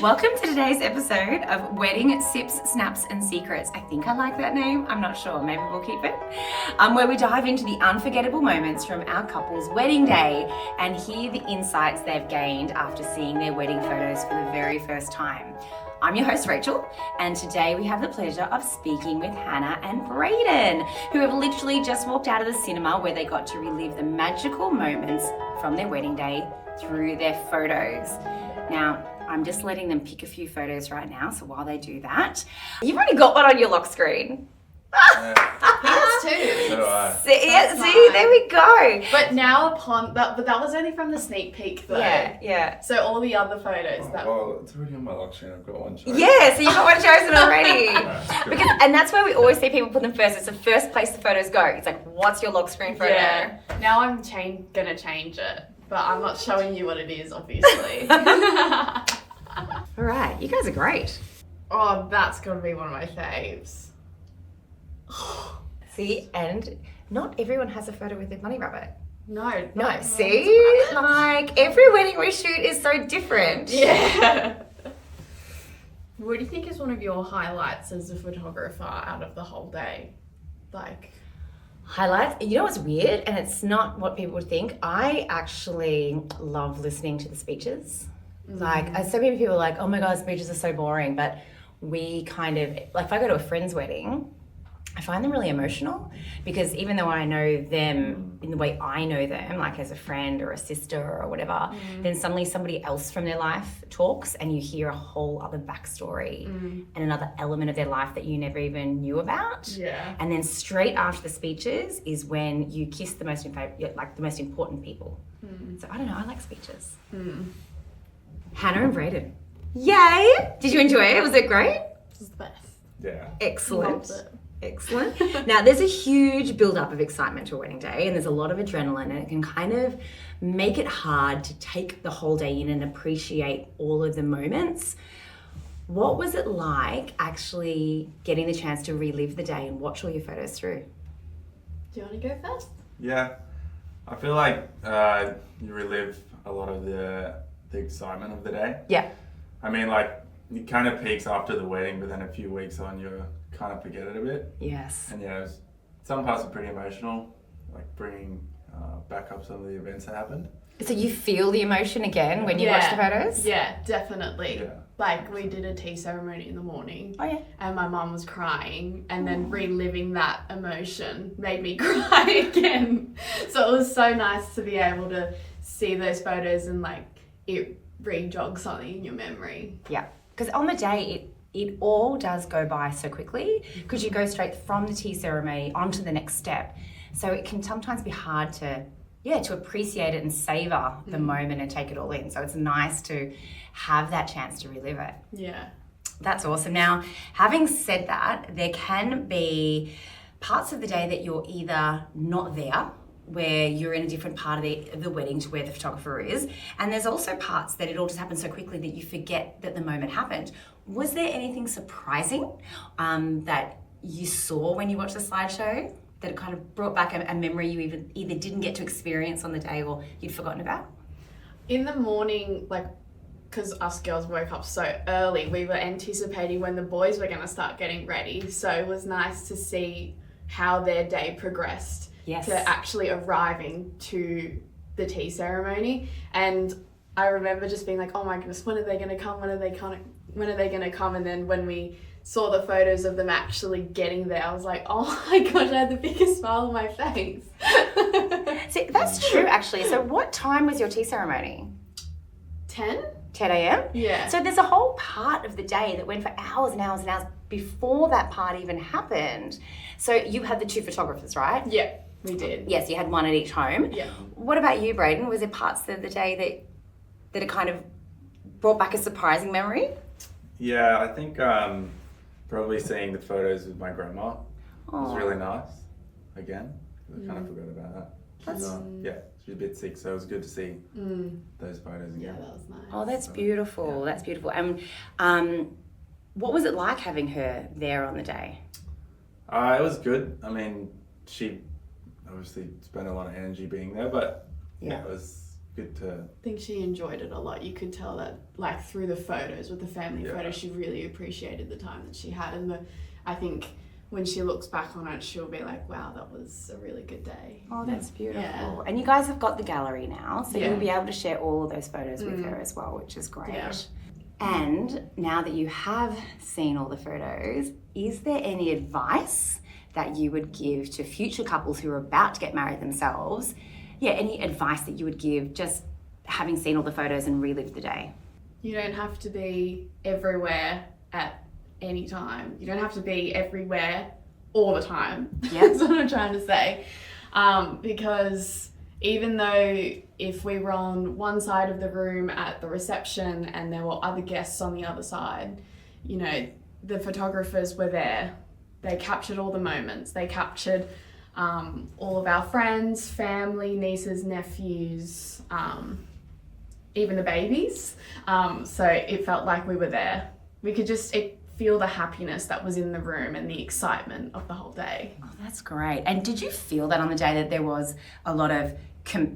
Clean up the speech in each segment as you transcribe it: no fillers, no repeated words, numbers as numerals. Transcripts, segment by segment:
Welcome to today's episode of Wedding Sips, Snaps and Secrets. I think I like that name. I'm not sure. Maybe we'll keep it. Where we dive into the unforgettable moments from our couple's wedding day and hear the insights they've gained after seeing their wedding photos for the very first time. I'm your host, Rachel, and today we have the pleasure of speaking with Hannah and Brayden, who have literally just walked out of the cinema where they got to relive the magical moments from their wedding day through their photos. Now, I'm just letting them pick a few photos right now, so while they do that, you've already got one on your lock screen. Yes, too. So do I. See, there we go. But now but that was only from the sneak peek though. Yeah. So all the other photos Well, it's already on my lock screen. I've got one chosen. Yeah, so you've got one chosen already. That's And that's where we always see people put them first. It's the first place the photos go. It's like, what's your lock screen photo? Yeah. Now I'm gonna change it, but I'm not showing you what it is, obviously. All right, you guys are great. Oh, that's gotta be one of my faves. See, and not everyone has a photo with their bunny rabbit. No, See? Like, every wedding we shoot is so different. Yeah. What do you think is one of your highlights as a photographer out of the whole day? Like, Highlights. You know what's weird? And it's not what people would think. I actually love listening to the speeches. Like, so many people are like, oh my God, speeches are so boring. But we kind of, like, if I go to a friend's wedding, I find them really emotional because even though I know them in the way I know them, like as a friend or a sister or whatever, then suddenly somebody else from their life talks and you hear a whole other backstory and another element of their life that you never even knew about. yeah. And then straight after the speeches is when you kiss the most important people. So I don't know, I like speeches. Hannah and Brayden. Yay! Did you enjoy it? Was it great? This is the best. Yeah. Excellent. Loved it. Excellent. Now, there's a huge build-up of excitement to a wedding day and there's a lot of adrenaline and it can kind of make it hard to take the whole day in and appreciate all of the moments. What was it like actually getting the chance to relive the day and watch all your photos through? Do you want to go first? Yeah. I feel like you relive a lot of the excitement of the day. Yeah. I mean, like, it kind of peaks after the wedding, but then a few weeks on, you kind of forget it a bit. Yes. And yeah, some parts are pretty emotional, like bringing back up some of the events that happened. So you feel the emotion again when you watch the photos? Yeah, definitely. Yeah. Like, we did a tea ceremony in the morning. Oh, yeah. And my mum was crying, and then reliving that emotion made me cry again. So it was so nice to be able to see those photos and, like, it re-jog something in your memory. Yeah. Because on the day, it all does go by so quickly because you go straight from the tea ceremony onto the next step. So it can sometimes be hard to appreciate it and savor the moment and take it all in. So it's nice to have that chance to relive it. Yeah. That's awesome. Now, having said that, there can be parts of the day that you're either not there, where you're in a different part of the wedding to where the photographer is. And there's also parts that it all just happens so quickly that you forget that the moment happened. Was there anything surprising that you saw when you watched the slideshow that it kind of brought back a memory you either didn't get to experience on the day or you'd forgotten about? In the morning, like, because us girls woke up so early, we were anticipating when the boys were going to start getting ready. So it was nice to see how their day progressed. Yes. To actually arriving to the tea ceremony. And I remember just being like, oh my goodness, when are they going to come? When are they going to come? And then when we saw the photos of them actually getting there, I was like, oh my gosh, I had the biggest smile on my face. See, that's true actually. So what time was your tea ceremony? 10? 10 a.m? Yeah. So there's a whole part of the day that went for hours and hours and hours before that part even happened. So you had the two photographers, right? Yeah, we did. Yes, you had one at each home. Yeah. What about you, Brayden? Was there parts of the day that it kind of brought back a surprising memory? Yeah, I think probably seeing the photos with my grandma was really nice. Again, I kind of forgot about that. She's a bit sick, so it was good to see those photos again. Yeah, that was nice. Oh, that's beautiful. Yeah. That's beautiful. What was it like having her there on the day? It was good. I mean, she obviously spent a lot of energy being there, but it was good to. I think she enjoyed it a lot. You could tell that, like, through the photos, with the family photos, she really appreciated the time that she had. And I think when she looks back on it, she'll be like, wow, that was a really good day. Oh, that's beautiful. Yeah. And you guys have got the gallery now, so Yeah. you'll be able to share all of those photos with her as well, which is great. Yeah. And now that you have seen all the photos, is there any advice that you would give to future couples who are about to get married themselves? Yeah, any advice that you would give just having seen all the photos and relived the day? You don't have to be everywhere at any time. You don't have to be everywhere all the time. Yeah. That's what I'm trying to say. Because even though if we were on one side of the room at the reception and there were other guests on the other side, you know, the photographers were there. They captured all the moments. They captured all of our friends, family, nieces, nephews, even the babies. So it felt like we were there. We could just feel the happiness that was in the room and the excitement of the whole day. Oh, that's great. And did you feel that on the day that there was a lot of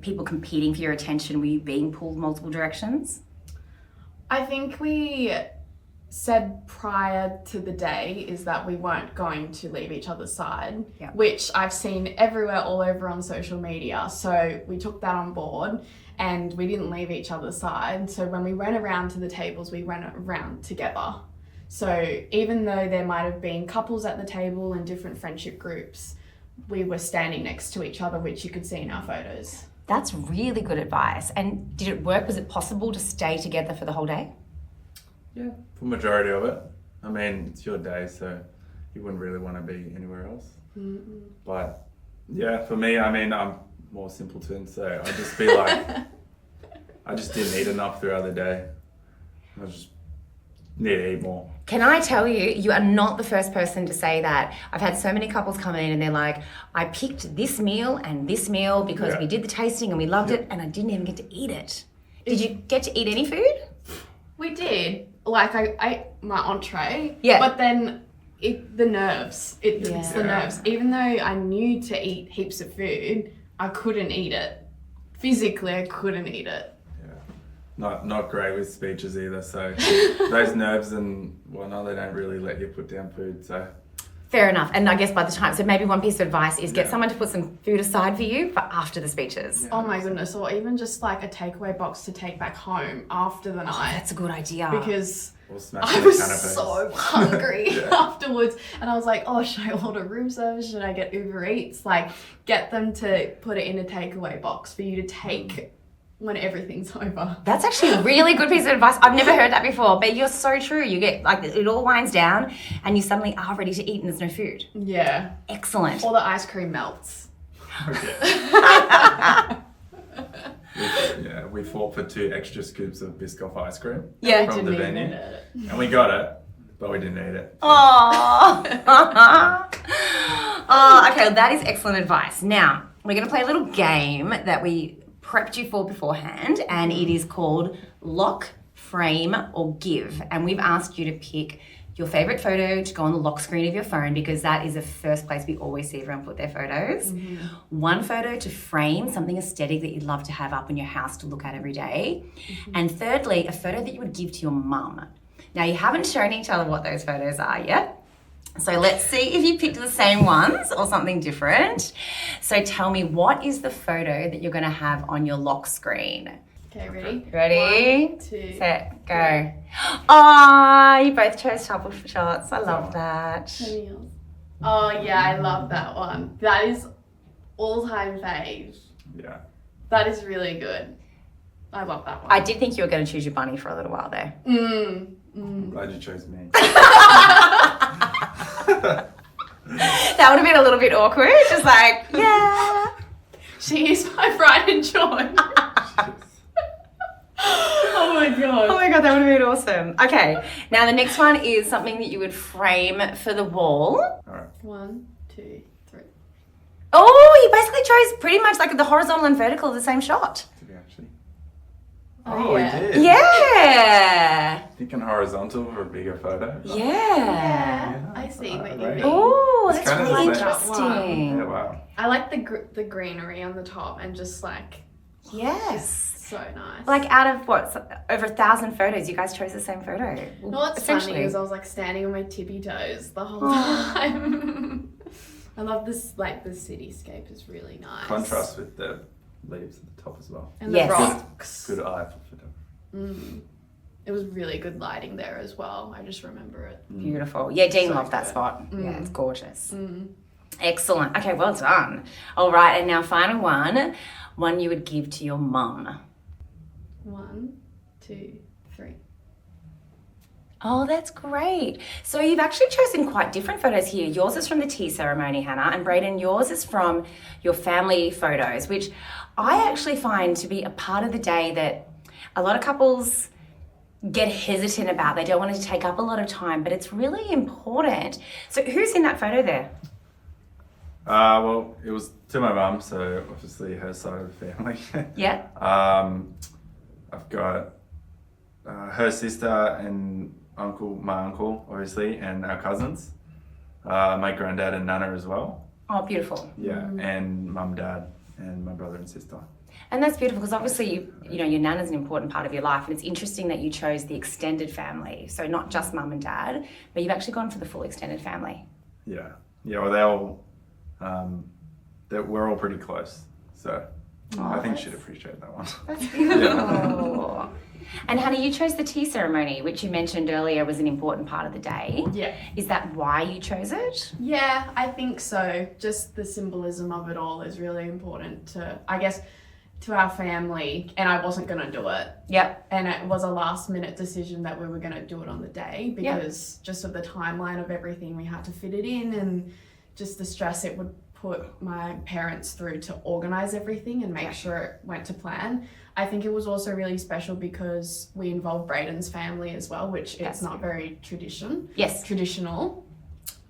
people competing for your attention? Were you being pulled multiple directions? I think we said prior to the day is that we weren't going to leave each other's side, which I've seen everywhere, all over on social media. So we took that on board and we didn't leave each other's side. So when we went around to the tables, we went around together. So even though there might have been couples at the table and different friendship groups, we were standing next to each other, which you could see in our photos. That's really good advice. And did it work? Was it possible to stay together for the whole day? Yeah, for majority of it. I mean, it's your day, so you wouldn't really want to be anywhere else. Mm-mm. But yeah, for me, I mean, I'm more simpleton, so I just feel like I just didn't eat enough throughout the day. I just need to eat more. Can I tell you, you are not the first person to say that. I've had so many couples come in and they're like, I picked this meal and this meal because we did the tasting and we loved it and I didn't even get to eat it. Did you get to eat any food? We did. Like, I ate my entree. Yeah. But then the nerves. It's the nerves. Even though I knew to eat heaps of food, I couldn't eat it. Physically, I couldn't eat it. Not great with speeches either, so those nerves and whatnot, they don't really let you put down food, so. Fair enough. And I guess by the time, so maybe one piece of advice is get someone to put some food aside for you for after the speeches. Yeah. Oh my goodness, or even just like a takeaway box to take back home after the night. That's a good idea. Because I was so hungry afterwards. And I was like, oh, should I order room service? Should I get Uber Eats? Like, get them to put it in a takeaway box for you to take when everything's over. That's actually a really good piece of advice. I've never heard that before, but you're so true. You get, like, it all winds down and you suddenly are ready to eat and there's no food. Yeah. Excellent. Or the ice cream melts. We fought for 2 extra scoops of Biscoff ice cream from the venue. And we got it, but we didn't eat it. Oh, okay, that is excellent advice. Now, we're going to play a little game that we prepped you for beforehand, and it is called Lock, Frame, or Give. And we've asked you to pick your favorite photo to go on the lock screen of your phone because that is the first place we always see everyone put their photos. Mm-hmm. One photo to frame, something aesthetic that you'd love to have up in your house to look at every day. Mm-hmm. And thirdly, a photo that you would give to your mum. Now, you haven't shown each other what those photos are yet. So let's see if you picked the same ones or something different. So tell me, what is the photo that you're going to have on your lock screen? Okay, ready? Ready? 1, 2, set, go. Oh, you both chose couple shots. I love that. Oh yeah, I love that one. That is all-time fave. Yeah. That is really good. I love that one. I did think you were going to choose your bunny for a little while there. I'm glad you chose me. That would have been a little bit awkward. Just like, yeah. She is my pride and joy. Oh my god. Oh my god, that would have been awesome. Okay, now the next one is something that you would frame for the wall. All right. 1, 2, 3. Oh, you basically chose pretty much like the horizontal and vertical of the same shot. Did we actually? Oh, yeah. we did. Yeah. Thinking horizontal for a bigger photo. Yeah. I see what you Right. mean. Oh, It's that's kind of really the same. interesting. Yeah, wow. I like the greenery on the top and just like Yes. So nice. Like out of over 1,000 photos, you guys chose the same photo. You know what's funny is I was like standing on my tippy toes the whole time. I love this, like the cityscape is really nice. Contrast with the leaves at the top as well. And the rocks. Good eye for photography. It was really good lighting there as well. I just remember it. Beautiful. Yeah, Dean So loved that good. spot. Yeah, it's gorgeous. Excellent. Okay, well done. All right, and now final one you would give to your mum. 1, 2, 3. Oh, that's great. So you've actually chosen quite different photos here. Yours is from the tea ceremony, Hannah, and Brayden, yours is from your family photos, which I actually find to be a part of the day that a lot of couples get hesitant about. They don't want it to take up a lot of time, but it's really important. So who's in that photo there? Well, it was to my mum, so obviously her side of the family. Yeah. I've got her sister and my uncle, obviously, and our cousins. My granddad and nana as well. Oh, beautiful. Yeah, and mum, dad, and my brother and sister. And that's beautiful because obviously, you know, your nana's an important part of your life, and it's interesting that you chose the extended family. So not just mum and dad, but you've actually gone for the full extended family. Yeah. Well, they all, we're all pretty close. So I think she'd appreciate that one. That's beautiful. And Hannah, you chose the tea ceremony, which you mentioned earlier was an important part of the day. Yeah. Is that why you chose it? Yeah, I think so. Just the symbolism of it all is really important to, I guess, to our family, and I wasn't going to do it. Yep. And it was a last minute decision that we were going to do it on the day because just of the timeline of everything, we had to fit it in, and just the stress it would put my parents through to organize everything and make sure it went to plan. I think it was also really special because we involved Brayden's family as well, which it's not very traditional.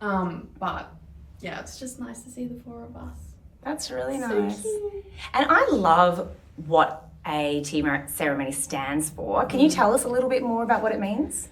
But yeah, it's just nice to see the 4 of us. That's really So nice. cute. And I love what a tea ceremony stands for. Can you tell us a little bit more about what it means?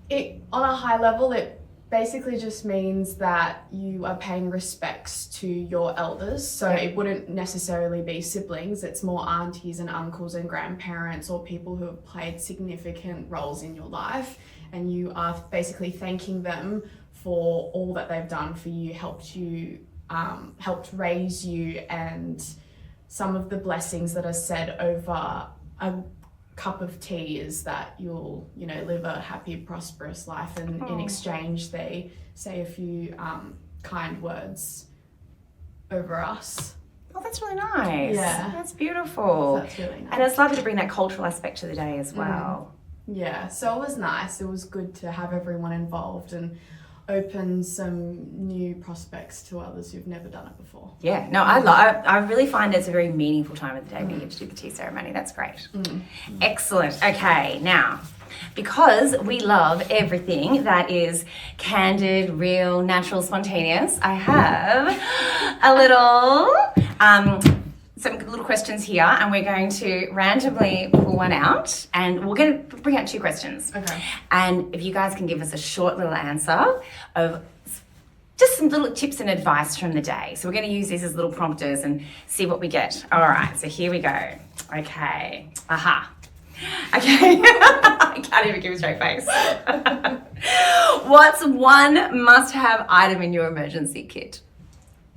It, on a high level, it basically just means that you are paying respects to your elders. So it wouldn't necessarily be siblings. It's more aunties and uncles and grandparents or people who have played significant roles in your life. And you are basically thanking them for all that they've done for you, helped raise you, and some of the blessings that are said over a cup of tea is that you'll, you know, live a happy, prosperous life, and in exchange they say a few kind words over us. Oh, that's really nice. Yeah. That's beautiful. That's really nice. And it's lovely to bring that cultural aspect to the day as well. Yeah, so it was nice. It was good to have everyone involved and open some new prospects to others who've never done it before. Yeah, no, I really find it's a very meaningful time of the day when you get to do the tea ceremony. That's great. Excellent. Okay, now, because we love everything that is candid, real, natural, spontaneous, I have a little some little questions here, and we're going to randomly pull one out, and we're going to bring out 2 questions. Okay. And if you guys can give us a short little answer of just some little tips and advice from the day. So we're going to use these as little prompters and see what we get. All right, so here we go. Okay. Aha. Okay. I can't even give a straight face. What's one must-have item in your emergency kit?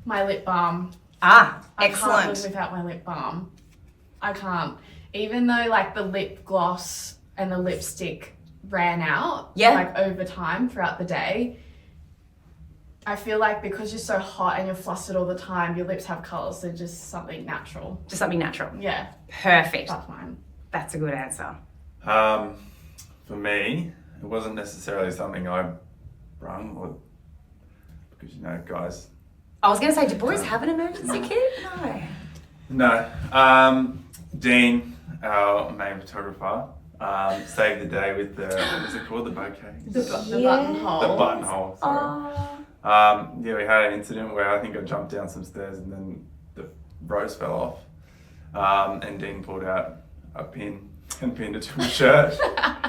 My lip balm. Ah, I can't excellent. live without my lip balm. I can't. Even though like the lip gloss and the lipstick ran out like over time throughout the day, I feel like because you're so hot and you're flustered all the time, your lips have colours, so just something natural. Just something natural. Yeah. Perfect. That's mine. That's a good answer. For me, it wasn't necessarily something I brung, or because, you know, guys. I was going to say, do boys have an emergency kit? No. No. Dean, our main photographer, saved the day with the, what was it called? The bouquet? The buttonhole. The buttonhole, sorry. Oh. Yeah, we had an incident where I think I jumped down some stairs and then the rose fell off. And Dean pulled out a pin and pinned it to my shirt.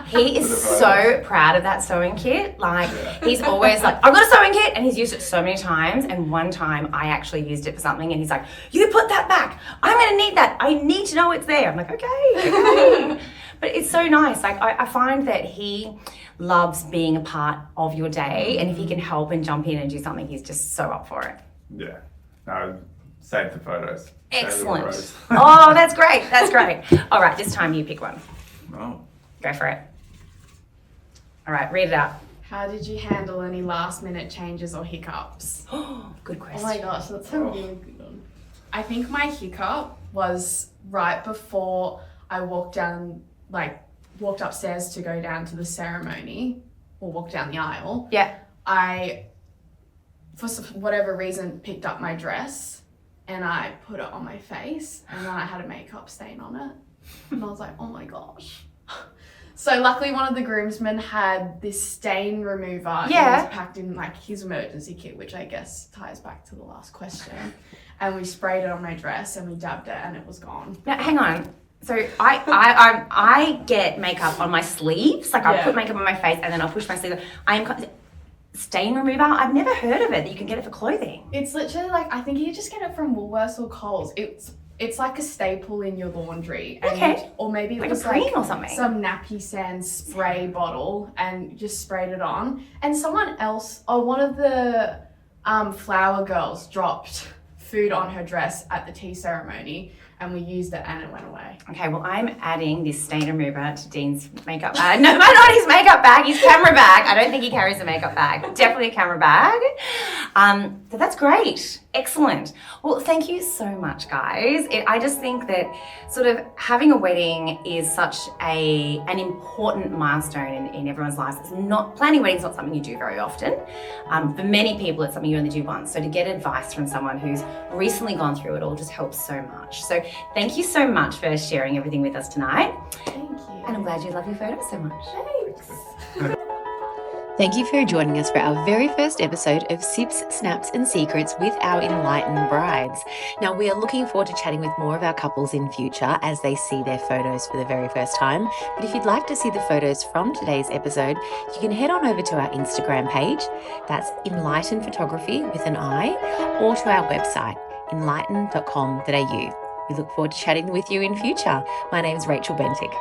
He is so proud of that sewing kit. Like, he's always like, I've got a sewing kit, and he's used it so many times. And one time I actually used it for something, and he's like, you put that back. I'm going to need that. I need to know it's there. I'm like, okay. But it's so nice. Like, I find that he loves being a part of your day, and if he can help and jump in and do something, he's just so up for it. Yeah. No, save the photos. Excellent. Oh, that's great. That's great. All right, this time you pick one. Oh. Go for it. All right, read it out. How did you handle any last minute changes or hiccups? Good question. Oh my gosh, that's a really good one. I think my hiccup was right before I walked upstairs to go down to the ceremony, or walk down the aisle. Yeah. I, for whatever reason, picked up my dress and I put it on my face, and then I had a makeup stain on it. And I was like, oh my gosh. So luckily one of the groomsmen had this stain remover. Yeah. It was packed in like his emergency kit, which I guess ties back to the last question. And we sprayed it on my dress and we dabbed it and it was gone. Now, hang on. So I get makeup on my sleeves. Like, I'll put makeup on my face and then I'll push my sleeve. Stain remover? I've never heard of it. You can get it for clothing. It's literally like, I think you just get it from Woolworths or Coles. It's like a staple in your laundry. Okay. Or maybe it Like was a cream like or something. some nappy sand spray bottle, and just sprayed it on. And someone else, one of the flower girls dropped food on her dress at the tea ceremony, and we used it and it went away. Okay, well, I'm adding this stain remover to Dean's makeup bag. No, not his makeup bag, his camera bag. I don't think he carries a makeup bag. Definitely a camera bag. So that's great. Excellent. Well, thank you so much, guys. I just think that sort of having a wedding is such an important milestone in everyone's lives. Planning a wedding is not something you do very often. For many people, it's something you only do once. So to get advice from someone who's recently gone through it all just helps so much. So thank you so much for sharing everything with us tonight. Thank you. And I'm glad you love your photos so much. Thanks. Thank you for joining us for our very first episode of Sips, Snaps and Secrets with our Enlighten Brides. Now, we are looking forward to chatting with more of our couples in future as they see their photos for the very first time. But if you'd like to see the photos from today's episode, you can head on over to our Instagram page, that's Enlighten Photography with an I, or to our website, enlighten.com.au. We look forward to chatting with you in future. My name is Rachel Bentic.